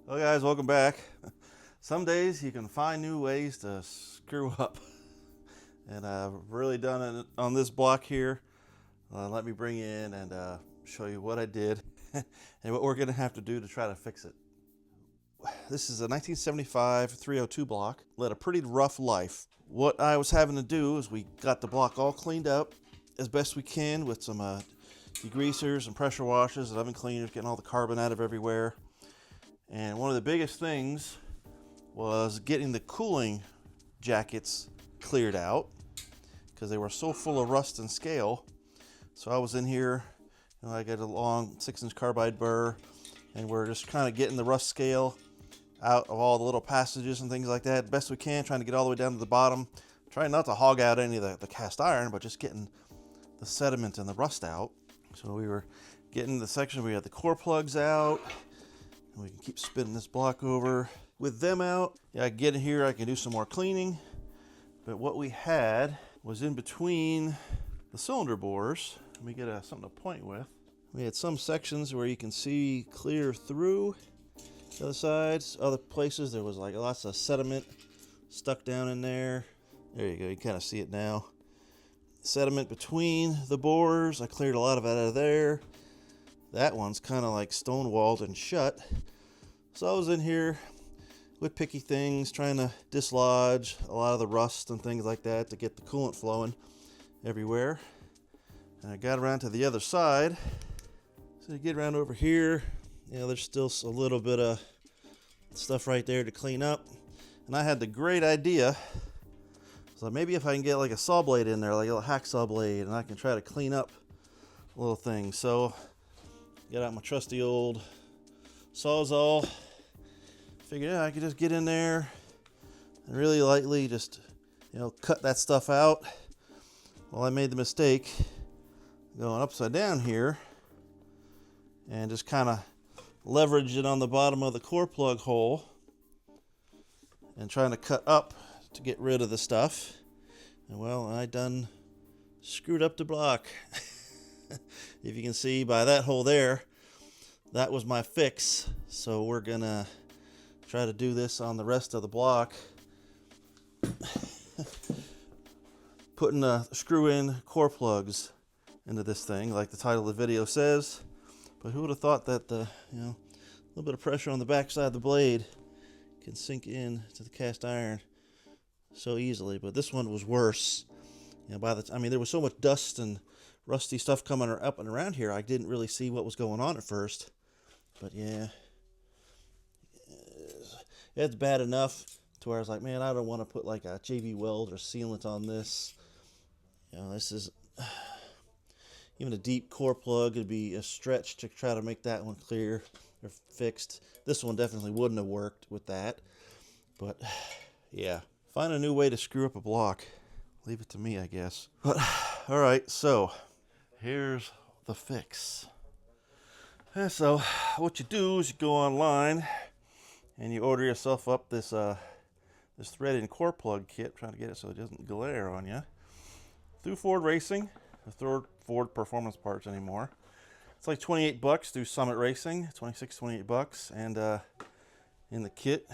Well guys, welcome back. Some days you can find new ways to screw up. And I've really done it on this block here. Let me bring in and show you what I did and what we're gonna have to do to try to fix it. This is a 1975 302 block. Led a pretty rough life. What I was having to do is we got the block all cleaned up as best we can with some degreasers and pressure washers and oven cleaners, getting all the carbon out of everywhere. And one of the biggest things was getting the cooling jackets cleared out because they were so full of rust and scale. So I was in here, I got a long 6-inch carbide burr, and we're just kind of getting the rust scale out of all the little passages and things like that best we can, trying to get all the way down to the bottom, trying not to hog out any of the cast iron, but just getting the sediment and the rust out. So we were getting the section where we had the core plugs out. We can keep spinning this block over. With them out, yeah, I can get in here, I can do some more cleaning. But what we had was in between the cylinder bores. Let me get something to point with. We had some sections where you can see clear through. The other sides, other places, there was like lots of sediment stuck down in there. There you go, you kind of see it now. Sediment between the bores, I cleared a lot of it out of there. That one's kind of like stone-walled and shut. So I was in here with picky things, trying to dislodge a lot of the rust and things like that to get the coolant flowing everywhere. And I got around to the other side. So you get around over here, there's still a little bit of stuff right there to clean up. And I had the great idea, so maybe if I can get like a saw blade in there, like a little hacksaw blade, and I can try to clean up little things. So get out my trusty old Sawzall. Figured I could just get in there and really lightly just, cut that stuff out. Well, I made the mistake going upside down here and just kind of leverage it on the bottom of the core plug hole and trying to cut up to get rid of the stuff. And well, I done screwed up the block. If you can see by that hole there, that was my fix. So we're gonna try to do this on the rest of the block. Putting screw-in core plugs into this thing, like the title of the video says. But who would have thought that a little bit of pressure on the backside of the blade can sink in to the cast iron so easily. But this one was worse. There was so much dust and rusty stuff coming up and around here, I didn't really see what was going on at first. But yeah, it's bad enough to where I was like, man, I don't want to put like a JV weld or sealant on this. This is even a deep core plug. It'd be a stretch to try to make that one clear or fixed. This one definitely wouldn't have worked with that. But yeah, find a new way to screw up a block. Leave it to me, I guess. But all right, so here's the fix. And so what you do is you go online and you order yourself up this this threaded core plug kit, trying to get it so it doesn't glare on you, through Ford Racing, or Ford Performance Parts anymore. It's like 28 bucks through Summit Racing, 26, 28 bucks. And in the kit,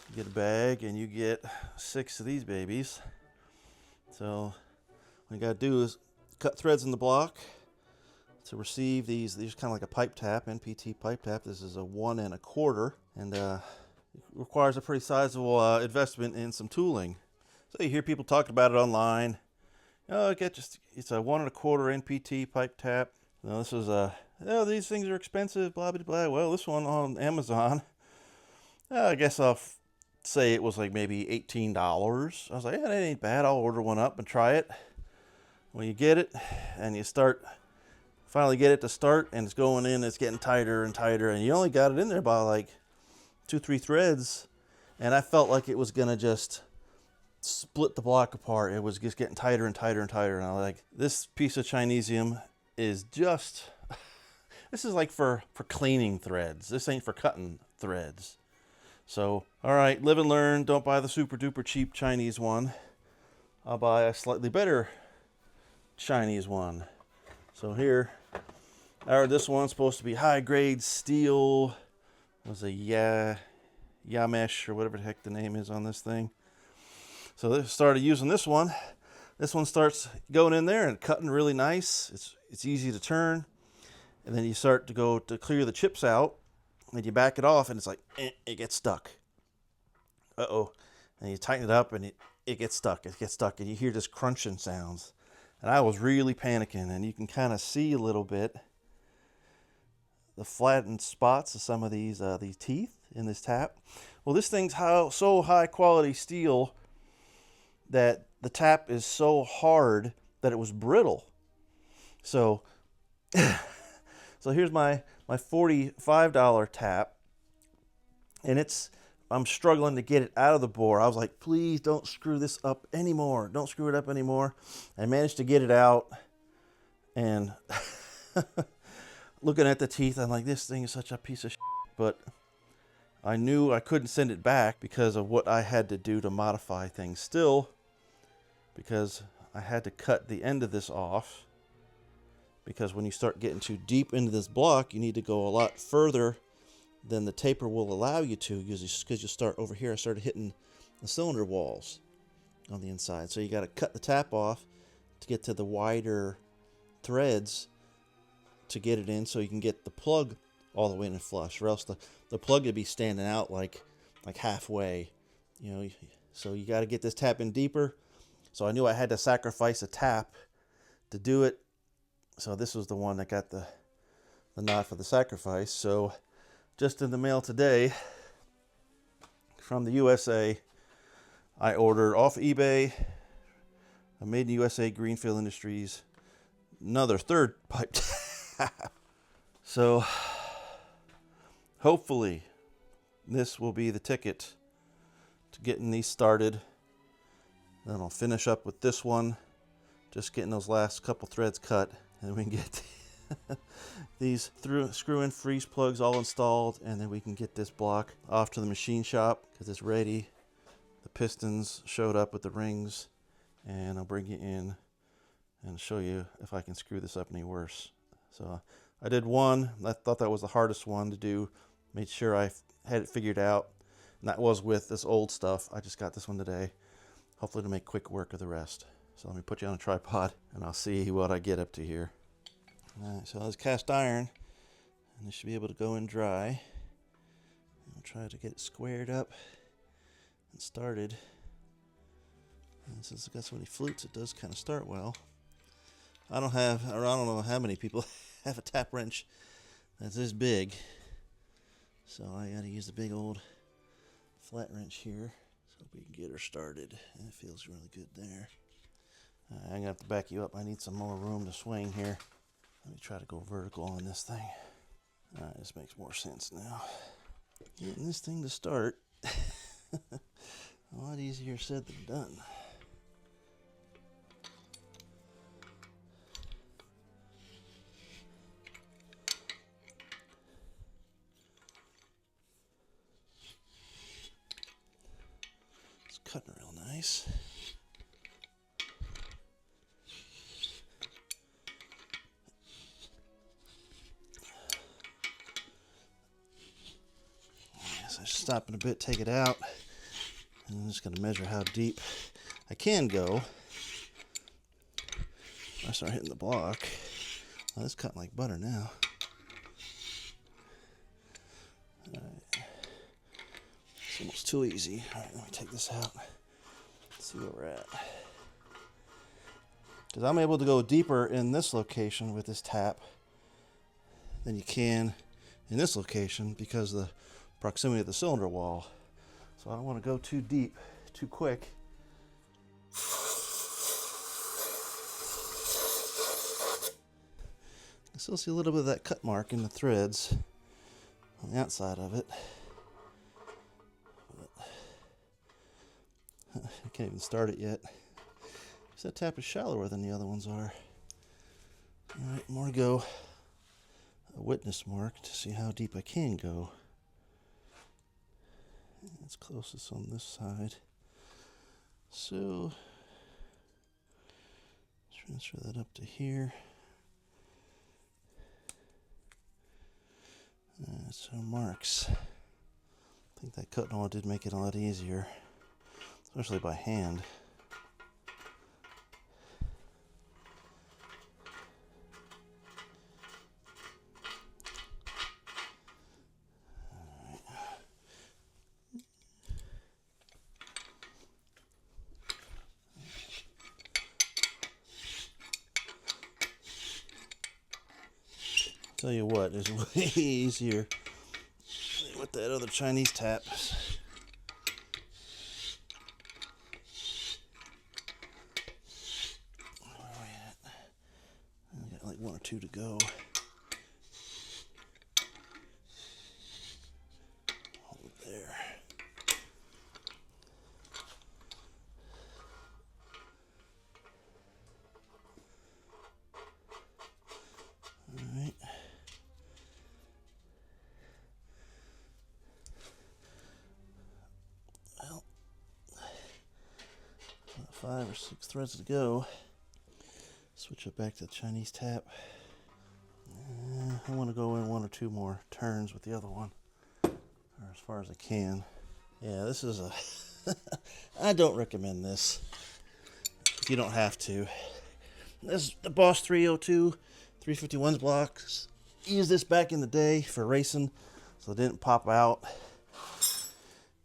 you get a bag and you get 6 of these babies. So what you gotta do is cut threads in the block to receive these kind of like a pipe tap, NPT pipe tap. This is a 1 1/4, and it requires a pretty sizable investment in some tooling. So you hear people talking about it online. It's a 1 1/4 NPT pipe tap. This is these things are expensive, blah blah blah. Well, this one on Amazon, I guess I'll say it was like maybe $18. I was like, yeah, that ain't bad. I'll order one up and try it. When you get it and you finally get it to start, and it's going in, it's getting tighter and tighter, and you only got it in there by like 2-3 threads, and I felt like it was gonna just split the block apart. It was just getting tighter and tighter and tighter, and I was like, this piece of Chinesium is just this is like for cleaning threads. This ain't for cutting threads. So all right, live and learn. Don't buy the super duper cheap Chinese one. I'll buy a slightly better Chinese one. So here, this one's supposed to be high grade steel was a Yamesh or whatever the heck the name is on this thing. So I started using this one. This one starts going in there and cutting really nice. It's easy to turn. And then you start to go to clear the chips out, and you back it off, and it's like, it gets stuck. Uh-oh. And you tighten it up, and it gets stuck. It gets stuck, and you hear this crunching sounds. And I was really panicking, and you can kind of see a little bit the flattened spots of some of these teeth in this tap. Well, this thing's so high quality steel that the tap is so hard that it was brittle. So, so here's my $45 tap, and I'm struggling to get it out of the bore. I was like, please don't screw this up anymore. Don't screw it up anymore. I managed to get it out, and looking at the teeth, I'm like, this thing is such a piece of shit. But I knew I couldn't send it back because of what I had to do to modify things still, because I had to cut the end of this off, because when you start getting too deep into this block, you need to go a lot further than the taper will allow you to, because you start over here. I started hitting the cylinder walls on the inside, so you got to cut the tap off to get to the wider threads to get it in, so you can get the plug all the way in and flush, or else the plug would be standing out like halfway, you know. So you got to get this tap in deeper. So I knew I had to sacrifice a tap to do it. So this was the one that got the nod for the sacrifice. So just in the mail today from the USA, I ordered off eBay a Made in USA Greenfield Industries, another third pipe tap. So hopefully this will be the ticket to getting these started. Then I'll finish up with this one, just getting those last couple threads cut, and we can get these screw-in freeze plugs all installed, and then we can get this block off to the machine shop because it's ready. The pistons showed up with the rings, and I'll bring you in and show you if I can screw this up any worse. So I did one. I thought that was the hardest one to do. Made sure I had it figured out, and that was with this old stuff. I just got this one today, hopefully to make quick work of the rest. So let me put you on a tripod, and I'll see what I get up to here. All right, so that's cast iron, and this should be able to go in dry. I'll try to get it squared up and started. And since it's got so many flutes, it does kind of start well. I don't know how many people have a tap wrench that's this big, so I got to use the big old flat wrench here so we can get her started. And it feels really good there. I'm gonna have to back you up. I need some more room to swing here. Let me try to go vertical on this thing. All right, this makes more sense now. Getting this thing to start, a lot easier said than done. It's cutting real nice. Stop in a bit, take it out, and I'm just going to measure how deep I can go. I start hitting the block. Oh, it's cutting like butter now. All right. It's almost too easy. All right, let me take this out. Let's see where we're at. Because I'm able to go deeper in this location with this tap than you can in this location because of the proximity of the cylinder wall. So I don't want to go too deep, too quick. I still see a little bit of that cut mark in the threads on the outside of it. But I can't even start it yet. Because that tap is shallower than the other ones are. Alright, more to go. A witness mark to see how deep I can go. It's closest on this side. So transfer that up to here. So marks. I think that cutting oil did make it a lot easier, especially by hand. Tell you what, it's way easier with that other Chinese tap. Where are we at? I got like 1 or 2 to go. Hold it there. All right. Well, 5 or 6 threads to go. Switch it back to the Chinese tap. I want to go in 1 or 2 more turns with the other one, or as far as I can. Yeah, this is a I don't recommend this if you don't have to. This is the Boss 302 351s blocks. Used this back in the day for racing, so it didn't pop out.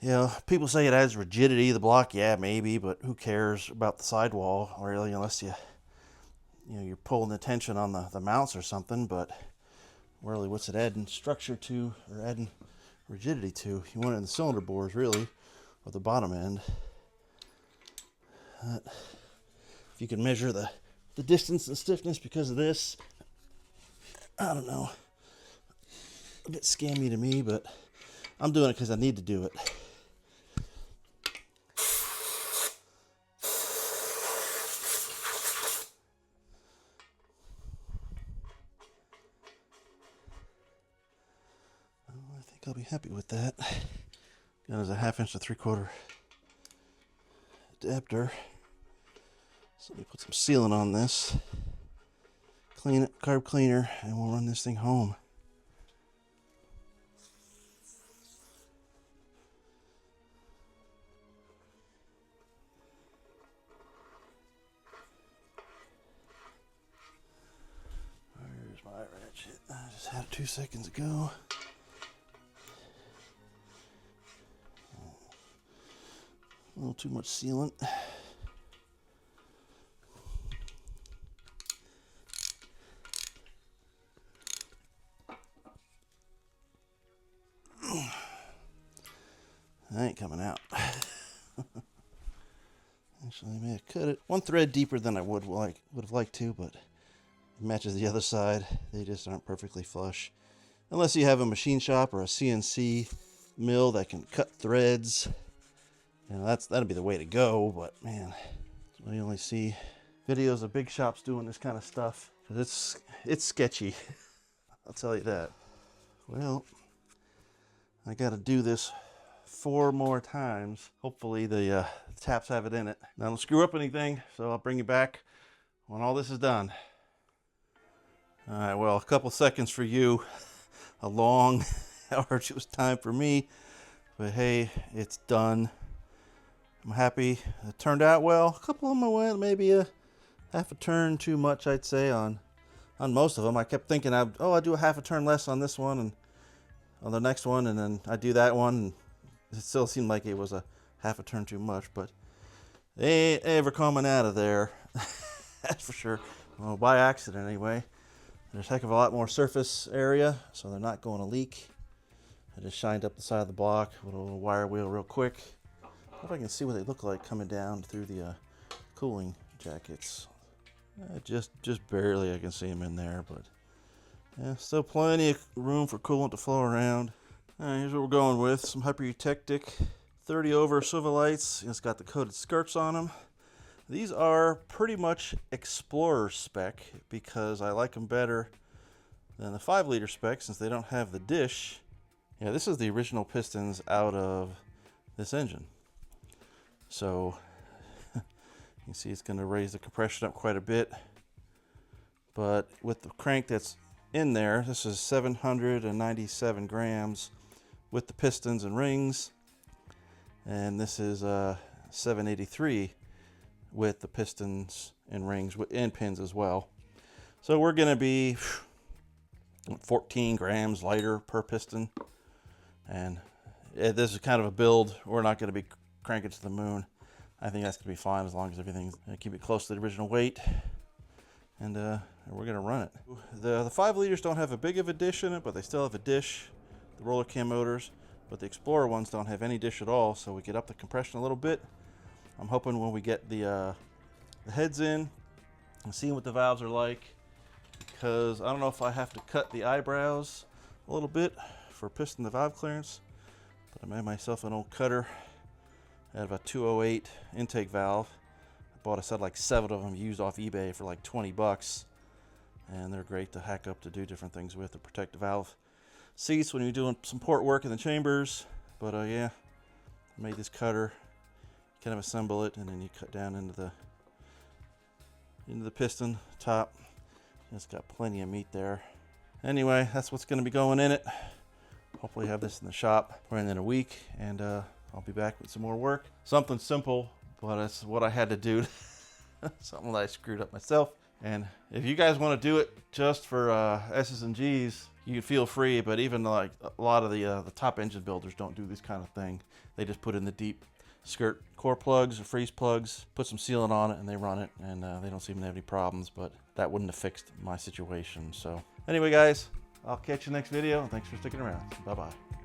You know, people say it adds rigidity to the block. Yeah, maybe, but who cares about the sidewall, really, unless you're pulling the tension on the mounts or something. But really, what's it adding structure to, or adding rigidity to? You want it in the cylinder bores, really, or the bottom end. If you can measure the distance and stiffness because of this, I don't know. A bit scammy to me, but I'm doing it because I need to do it. I think I'll be happy with that. Got as a 1/2 inch to 3/4 adapter. So let me put some sealant on this, clean it, carb cleaner, and we'll run this thing home. Where's my ratchet? I just had it 2 seconds ago. A little too much sealant. That ain't coming out. Actually, I may have cut it 1 thread deeper than I would have liked to, but it matches the other side. They just aren't perfectly flush. Unless you have a machine shop or a CNC mill that can cut threads. You know, that'd be the way to go, but man, I only see videos of big shops doing this kind of stuff, because it's sketchy. I'll tell you that. Well, I got to do this 4 more times. Hopefully the taps have it in it. Now, don't screw up anything, so I'll bring you back when all this is done. All right, well, a couple seconds for you. A long, arduous time for me. But hey, it's done. I'm happy it turned out well. A couple of them went maybe a 1/2 turn too much, I'd say, on most of them. I kept thinking, I'd do a 1/2 turn less on this one and on the next one, and then I do that one, and it still seemed like it was a 1/2 turn too much, but they ain't ever coming out of there. That's for sure. Well, by accident anyway. There's a heck of a lot more surface area, so they're not going to leak. I just shined up the side of the block with a little wire wheel real quick. Hope I can see what they look like coming down through the cooling jackets. Just barely I can see them in there, but yeah, still plenty of room for coolant to flow around. All right, here's what we're going with. Some Hyper-Eutectic 30 over silver lights. It's got the coated skirts on them. These are pretty much Explorer spec because I like them better than the 5-liter spec since they don't have the dish. Yeah, this is the original pistons out of this engine. So you can see it's going to raise the compression up quite a bit. But with the crank that's in there, this is 797 grams with the pistons and rings. And this is 783 with the pistons and rings and pins as well. So we're going to be 14 grams lighter per piston. And this is kind of a build. We're not going to be cranking to the moon. I think that's going to be fine as long as everything's keep it close to the original weight. And we're going to run it. The 5 liters don't have a big of a dish in it, but they still have a dish, the roller cam motors. But the Explorer ones don't have any dish at all, so we get up the compression a little bit. I'm hoping when we get the heads in and seeing what the valves are like, because I don't know if I have to cut the eyebrows a little bit for piston to valve clearance, but I made myself an old cutter out of a 208 intake valve. I bought a set like 7 of them used off eBay for like 20 bucks, and they're great to hack up to do different things with to protect the valve seats when you're doing some port work in the chambers. But yeah, I made this cutter. You kind of assemble it, and then you cut down into the piston top. It's got plenty of meat there. Anyway, that's what's going to be going in it. Hopefully have this in the shop within a week, and I'll be back with some more work. Something simple, but that's what I had to do. Something that I screwed up myself. And if you guys want to do it just for S's and G's, you can feel free, but even like a lot of the top engine builders don't do this kind of thing. They just put in the deep skirt core plugs or freeze plugs, put some sealant on it, and they run it, and they don't seem to have any problems, but that wouldn't have fixed my situation. So anyway, guys, I'll catch you next video, and thanks for sticking around. Bye-bye.